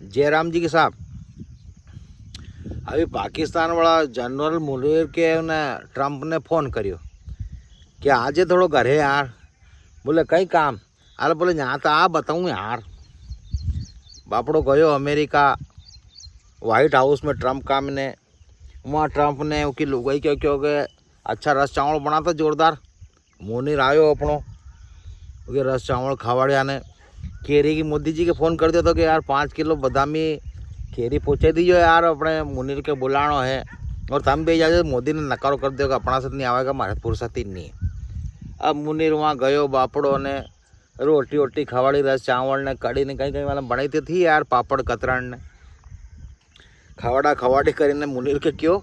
जयराम जी के साहब, अभी पाकिस्तान वाला जनरल मुनीर के ने ट्रम्प ने फ़ोन करियो कि आज थोड़ो घरे यार। बोले कई काम? अरे बोले यहाँ तो आ बताऊँ यार। बापड़ो गयो अमेरिका व्हाइट हाउस में ट्रम्प का ने वहाँ ट्रम्प ने उसकी लुगाई क्यों के अच्छा रस चावल बनाता जोरदार। मुनीर आयो अपनो कि रस चावल खावाड़िया ने केरी की मोदी जी के फ़ोन कर दिया तो कि यार 5 किलो बदामी केरी पहुँचा दीजिए यार, अपने मुनीर के बुलानो है और तम भी जाए। मोदी ने नकारो कर दिया कि अपना से नहीं आएगा, हमारे फुर्सत ही नहीं। अब मुनीर वहाँ गयो बापड़ो ने रोटी वोटी खावाड़ी रस चावल ने कड़ी ने कहीं कहीं वाला बनाई थी यार, पापड़ कतरण ने खावाड़ा खवाड़ी કરીને मुनीर के क्यों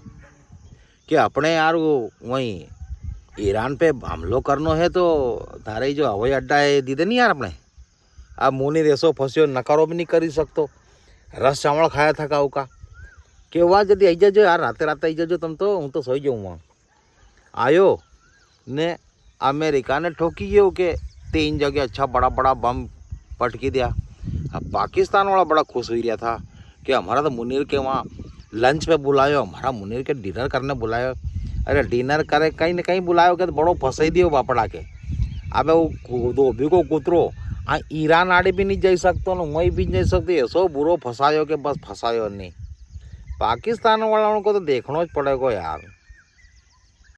कि अपने यार वो वहीं ईरान पे हमलो करनो है तो थारे जो हवाई अड्डा है दीदे नहीं यार अपने। अब मुनीर ऐसो फंसियो नकारो भी नहीं कर सकतो। रस चावल खाया था काऊ का कि वहाँ जल्दी आई जाओ यार, राते राते आई जाओ तुम तो, हूँ तो सोई जाऊँ वहाँ। आयो ने अमेरिका ने ठोकी गयो कि 3 जगह अच्छा बड़ा बड़ा बम पटकी दिया। अब पाकिस्तान वाला बड़ा खुश हो रहा था कि हमारा तो मुनीर के वहाँ लंच पे बुलायो, हमारा मुनीर के डिनर करने बुलायो। अरे डिनर करे कहीं न कहीं बुलायो के तो बड़ो फंसाई दियो बापड़ा के। अब वो धोबी को कुतरो आ ईरान आड़े भी नहीं जा सकते ना वहीं भी नहीं सकते, ऐसो बुरो फंसायो कि बस फंसायो नहीं। पाकिस्तान वालों को तो देखना ज पड़ेगा यार।